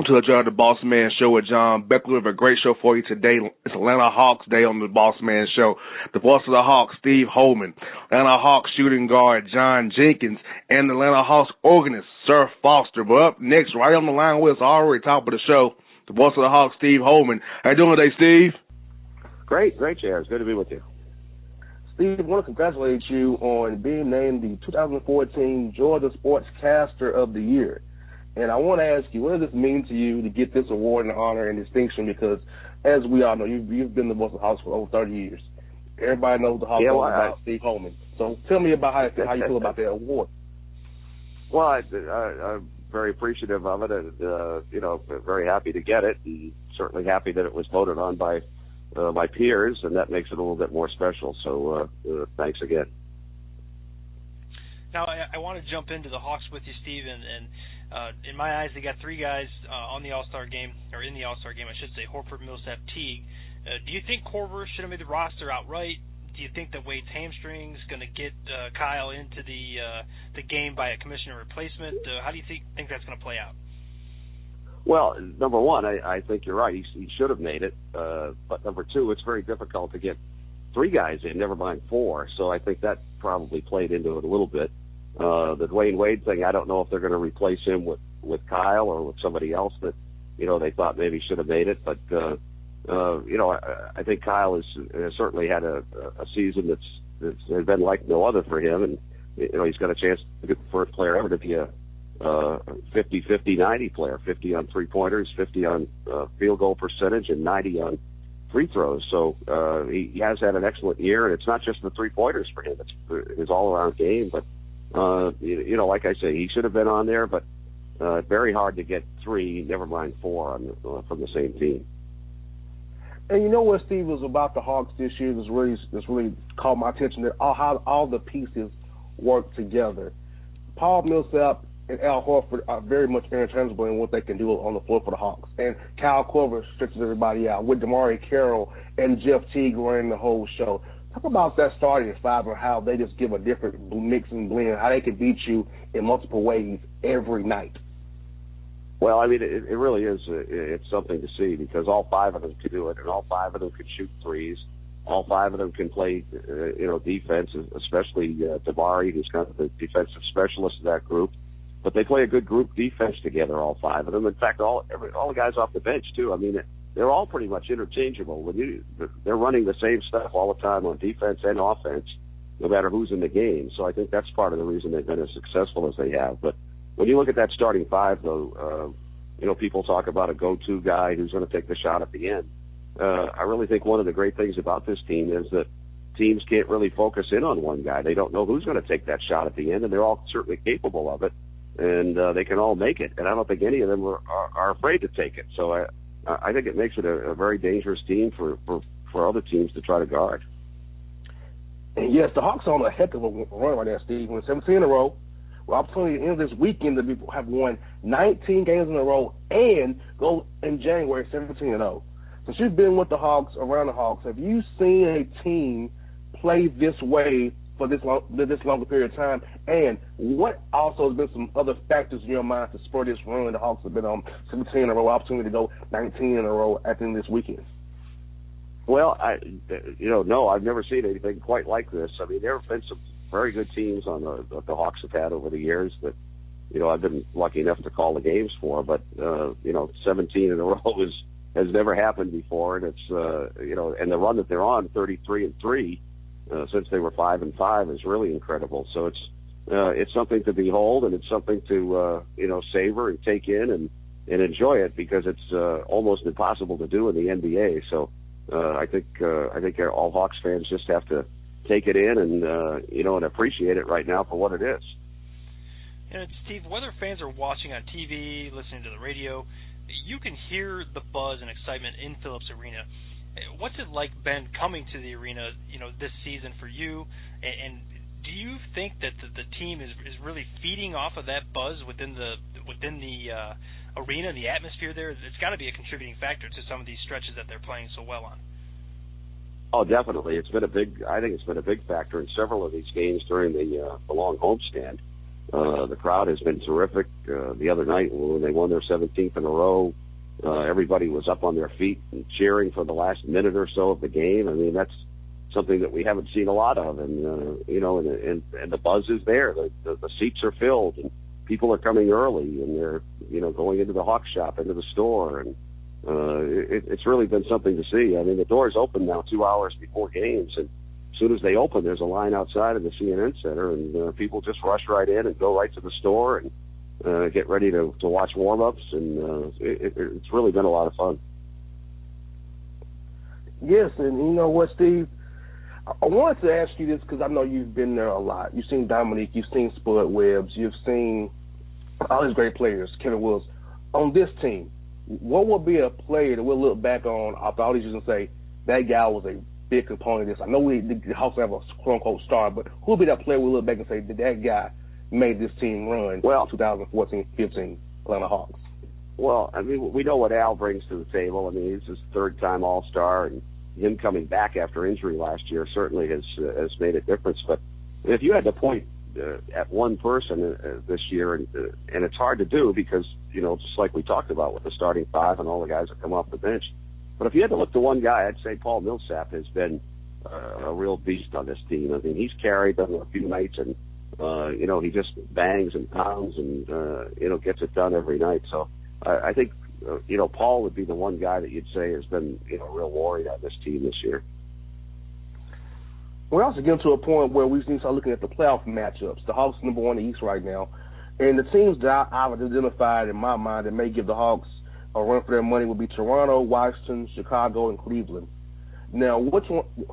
to the Bossman Show with John Beckler. We have a great show for you today. It's Atlanta Hawks Day on the Bossman Show. The voice of the Hawks, Steve Holman. Atlanta Hawks shooting guard, John Jenkins. And the Atlanta Hawks organist, Sir Foster. But up next, right on the line with us, already top of the show, the voice of the Hawks, Steve Holman. How you doing today, Steve? Great, Chair. It's good to be with you. Steve, I want to congratulate you on being named the 2014 Georgia Sportscaster of the Year. And I want to ask you, what does this mean to you to get this award and honor and distinction? Because, as we all know, you've been the voice of the Hawks for over 30 years. Everybody knows the Hawks about Steve Holman. So tell me about how you feel about that award. Well, I'm very appreciative of it, and very happy to get it, and certainly happy that it was voted on by my peers, and that makes it a little bit more special. So thanks again. Now, I want to jump into the Hawks with you, Steve, and in my eyes, they got three guys on the All-Star game, or in the All-Star game, I should say, Horford, Millsap, Teague. Do you think Korver should have made the roster outright? Do you think that Wade's hamstring's going to get Kyle into the game by a commissioner replacement? How do you think that's going to play out? Well, number one, I think you're right. He should have made it. But number two, it's very difficult to get three guys in, never mind four. So I think that probably played into it a little bit. The Dwayne Wade thing, I don't know if they're going to replace him with Kyle or with somebody else that, they thought maybe should have made it. But, I think Kyle has certainly had a season that's has been like no other for him. And, he's got a chance to be the first player ever to be a 50-50-90 player, 50 on three-pointers, 50 on field goal percentage, and 90 on free throws. So he has had an excellent year, and it's not just the three-pointers for him. It's his all-around game. But, like I say, he should have been on there, but very hard to get three, never mind four, from the same team. And you know what, Steve, was about the Hawks this year that's really caught my attention, that how all the pieces work together. Paul Millsap and Al Horford are very much interchangeable in what they can do on the floor for the Hawks. And Kyle Korver stretches everybody out with Damari Carroll and Jeff Teague running the whole show. Talk about that starting five and how they just give a different mix and blend, how they can beat you in multiple ways every night. Well, I mean, it really is. It's something to see because all five of them can do it, and all five of them can shoot threes. All five of them can play, defense, especially Damari, who's kind of the defensive specialist of that group. But they play a good group defense together, all five of them. In fact, all the guys off the bench too. I mean, they're all pretty much interchangeable. They're running the same stuff all the time on defense and offense, no matter who's in the game. So I think that's part of the reason they've been as successful as they have. But when you look at that starting five, though, people talk about a go-to guy who's going to take the shot at the end. I really think one of the great things about this team is that teams can't really focus in on one guy. They don't know who's going to take that shot at the end, and they're all certainly capable of it, and they can all make it. And I don't think any of them are afraid to take it. So I think it makes it a very dangerous team for other teams to try to guard. And yes, the Hawks are on a heck of a run right now, Steve. We're 17 in a row. With opportunity at the end of this weekend to have won 19 games in a row and go in January 17-0. Since you've been with the Hawks, around the Hawks, have you seen a team play this way for this longer period of time? And what also has been some other factors in your mind to spur this run the Hawks have been on 17 in a row, opportunity to go 19 in a row at the end of this weekend? Well, no, I've never seen anything quite like this. I mean, there have been some very good teams on the Hawks have had over the years that, I've been lucky enough to call the games for, but, 17 in a row has never happened before. And it's, and the run that they're on, 33-3, since they were 5-5 is really incredible. So it's something to behold, and it's something to, savor and take in and enjoy it because it's, almost impossible to do in the NBA. So, I think all Hawks fans just have to take it in and and appreciate it right now for what it is. Steve, whether fans are watching on TV, listening to the radio, you can hear the buzz and excitement in Phillips Arena. What's it like, Ben, coming to the arena, this season for you? And do you think that the team is really feeding off of that buzz within the arena and the atmosphere there? It's got to be a contributing factor to some of these stretches that they're playing so well on. Oh, definitely. I think it's been a big factor in several of these games during the long homestand. The crowd has been terrific. The other night when they won their 17th in a row, everybody was up on their feet and cheering for the last minute or so of the game. I mean, that's something that we haven't seen a lot of, and and the buzz is there. The seats are filled, and people are coming early, and they're going into the Hawk shop, into the store, and it's really been something to see. I mean, the doors open now 2 hours before games, and as soon as they open, there's a line outside of the CNN Center, and people just rush right in and go right to the store and get ready to watch warm-ups, and it's really been a lot of fun. Yes, and you know what, Steve? I wanted to ask you this because I know you've been there a lot. You've seen Dominique, you've seen Spud Webbs, you've seen all these great players, Kevin Wills. On this team, what would be a player that we'll look back on after all these years and say, that guy was a big component of this? I know the Hawks have a quote-unquote star, but who would be that player we'll look back and say, that guy made this team run 2014-15 Atlanta Hawks? Well, I mean, we know what Al brings to the table. I mean, he's his third-time All-Star, and him coming back after injury last year certainly has made a difference. But if you had to point at one person this year, and it's hard to do because, just like we talked about with the starting five and all the guys that come off the bench. But if you had to look to one guy, I'd say Paul Millsap has been a real beast on this team. I mean, he's carried them a few nights, and, he just bangs and pounds and, gets it done every night. So I think, Paul would be the one guy that you'd say has been, a real warrior on this team this year. We're also getting to a point where we need to start looking at the playoff matchups. The Hawks are number one in the East right now. And the teams that I've identified in my mind that may give the Hawks a run for their money would be Toronto, Washington, Chicago, and Cleveland. Now,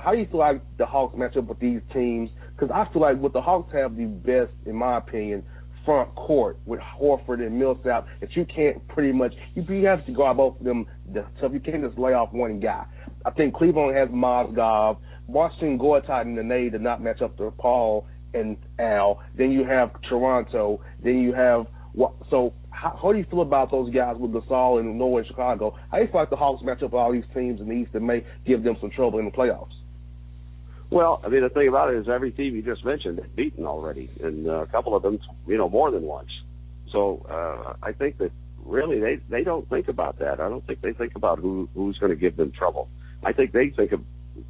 how do you feel like the Hawks match up with these teams? Because I feel like the Hawks have the best, in my opinion, front court with Horford and Millsap that you can't pretty much – you have to guard both of them tough. You can't just lay off one guy. I think Cleveland has Mozgov. Washington, Gortat, and Nene did not match up to Paul and Al. Then you have Toronto. Then you have – so how do you feel about those guys with Gasol and Noah and Chicago? How do you feel like the Hawks match up with all these teams in the East that may give them some trouble in the playoffs? Well, I mean, the thing about it is every team you just mentioned is beaten already, and a couple of them, more than once. So I think that really they don't think about that. I don't think they think about who's going to give them trouble. I think they think of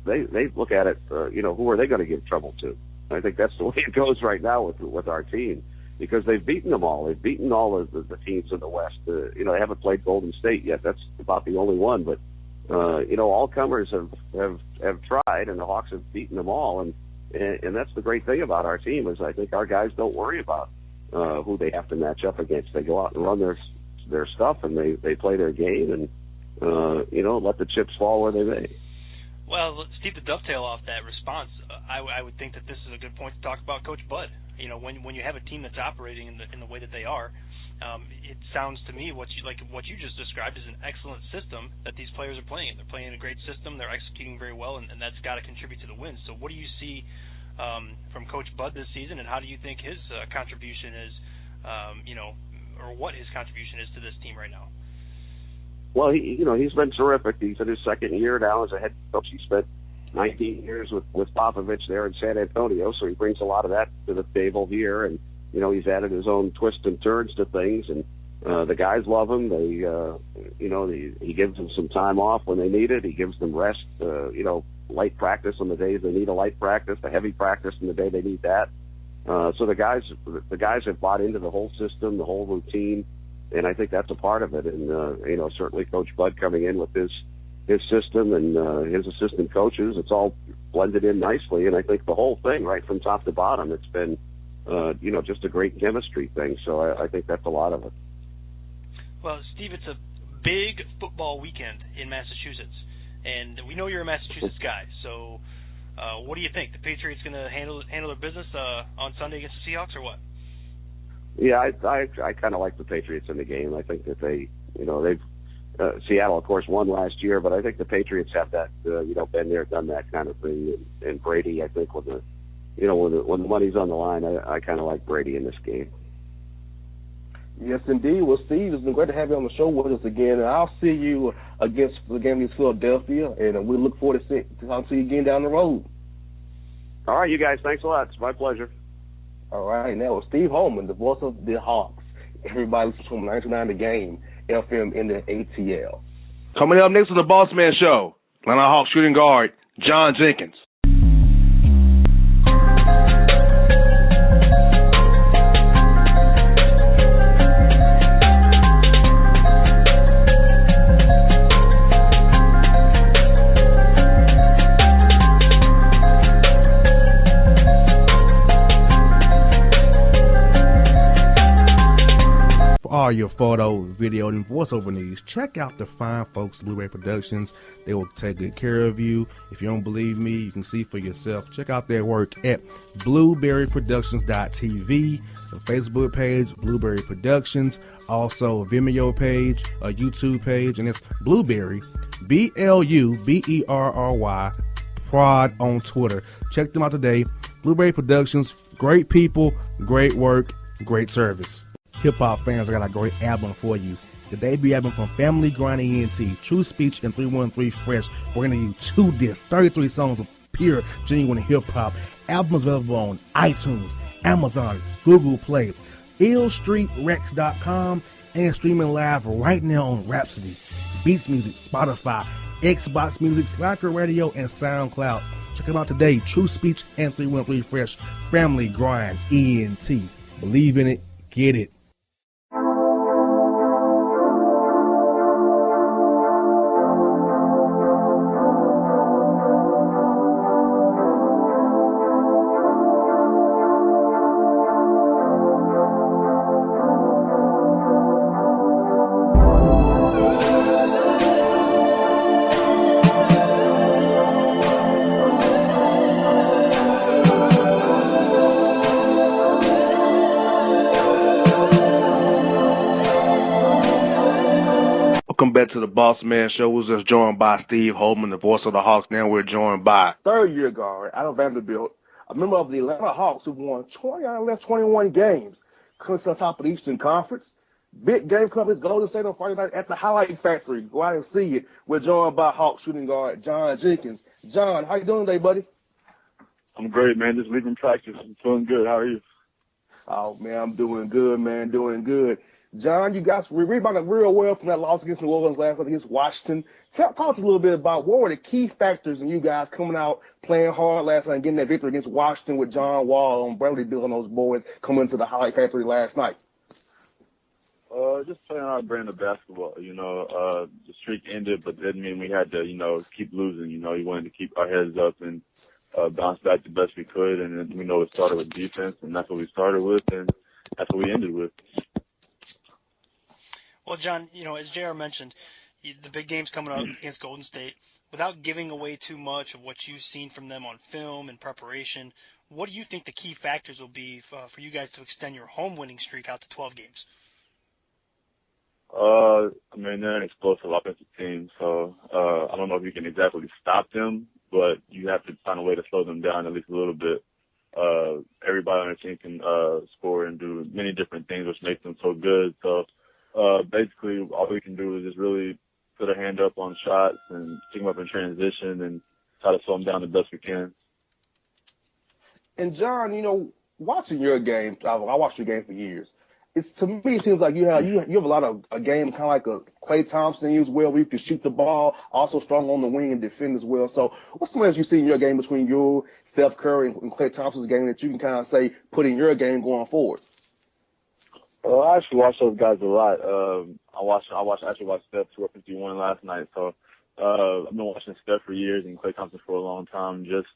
they look at it, who are they going to give trouble to? I think that's the way it goes right now with our team because they've beaten them all. They've beaten all of the teams in the West. They haven't played Golden State yet. That's about the only one, but. All comers have tried, and the Hawks have beaten them all, and that's the great thing about our team is I think our guys don't worry about who they have to match up against. They go out and run their stuff, and they play their game, and let the chips fall where they may. Well, Steve, to dovetail off that response, I would think that this is a good point to talk about Coach Bud. When you have a team that's operating in the way that they are. It sounds to me what you just described is an excellent system that these players are playing in. They're playing in a great system. They're executing very well, and that's got to contribute to the win. So what do you see from Coach Bud this season, and how do you think his contribution is, or what his contribution is to this team right now? Well, he's been terrific. He's in his second year now as a head coach. He spent 19 years with Popovich there in San Antonio, so he brings a lot of that to the table here, and he's added his own twists and turns to things, and the guys love him. He gives them some time off when they need it. He gives them rest, light practice on the days they need a light practice, the heavy practice on the day they need that. So the guys have bought into the whole system, the whole routine, and I think that's a part of it. And certainly Coach Bud coming in with his system and his assistant coaches, it's all blended in nicely. And I think the whole thing, right from top to bottom, it's been just a great chemistry thing. So I think that's a lot of it. Well, Steve, it's a big football weekend in Massachusetts, and we know you're a Massachusetts guy. So what do you think? The Patriots going to handle their business on Sunday against the Seahawks, or what? Yeah, I kind of like the Patriots in the game. I think that they've Seattle, of course, won last year, but I think the Patriots have that been there, done that kind of thing. And Brady, I think when the money's on the line, I kind of like Brady in this game. Yes, indeed. Well, Steve, it's been great to have you on the show with us again, and I'll see you against the game against Philadelphia, and we look forward to talking to you again down the road. All right, you guys, thanks a lot. It's my pleasure. All right, now with Steve Holman, the voice of the Hawks. Everybody listens to him 99 The Game, FM in the ATL. Coming up next on the Bossman Show, Atlanta Hawks shooting guard John Jenkins. All your photo, video, and voiceover needs, check out the fine folks at Blueberry Productions. They will take good care of you. If you don't believe me, you can see for yourself. Check out their work at blueberryproductions.tv, the Facebook page, Blueberry Productions, also a Vimeo page, a YouTube page, and it's Blueberry, BLUBERRY, Prod on Twitter. Check them out today. Blueberry Productions, great people, great work, great service. Hip-hop fans, I got a great album for you. The debut album from Family Grind ENT, True Speech and 313 Fresh. We're going to give you 2 discs, 33 songs of pure, genuine hip-hop. Album is available on iTunes, Amazon, Google Play, illstreetrex.com, and streaming live right now on Rhapsody, Beats Music, Spotify, Xbox Music, Slacker Radio, and SoundCloud. Check them out today. True Speech and 313 Fresh. Family Grind ENT. Believe in it. Get it. Welcome back to the Bossman Show. We was just joined by Steve Holman, the voice of the Hawks. Now we're joined by Third-year guard out of Vanderbilt, a member of the Atlanta Hawks who won 20 out of the last 21 games, comes to the top of the Eastern Conference. Big game coming up is Golden State on Friday night at the Highlight Factory. Go out and see it. We're joined by Hawks shooting guard John Jenkins. John, how you doing today, buddy? I'm great, man. Just leaving practice. I'm feeling good. How are you? Oh, man, I'm doing good, man, doing good. John, you guys, we read about it real well from that loss against New Orleans last night against Washington. Talk to us a little bit about what were the key factors in you guys coming out, playing hard last night and getting that victory against Washington with John Wall and Bradley Beal and those boys coming into the Highlight Factory last night. Just playing our brand of basketball. The streak ended, but didn't mean we had to, keep losing. We wanted to keep our heads up and bounce back the best we could. And then we know it started with defense, and that's what we started with, and that's what we ended with. Well, John, as JR mentioned, the big game's coming up against Golden State. Without giving away too much of what you've seen from them on film and preparation, what do you think the key factors will be for you guys to extend your home winning streak out to 12 games? They're an explosive offensive team, so I don't know if you can exactly stop them, but you have to find a way to slow them down at least a little bit. Everybody on the team can score and do many different things, which makes them so good. So basically, all we can do is just really put a hand up on shots and pick them up in transition and try to slow them down the best we can. And John, watching your game, I watched your game for years. To me, it seems like you have a lot of a game kind of like a Klay Thompson as well, where you can shoot the ball, also strong on the wing and defend as well. So what's some ways you see in your game between you, Steph Curry, and Klay Thompson's game that you can kind of say put in your game going forward? I actually watch those guys a lot. I actually watched Steph 2-51 last night. So I've been watching Steph for years and Klay Thompson for a long time. Just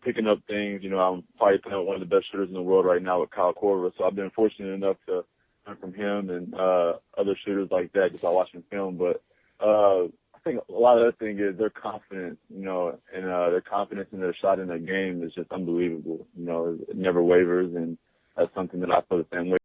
picking up things. I'm probably playing with one of the best shooters in the world right now with Kyle Korver. So I've been fortunate enough to learn from him and other shooters like that just by watching film. But I think a lot of the thing is their confidence, and their confidence in their shot in their game is just unbelievable. It never wavers, and that's something that I feel the same way.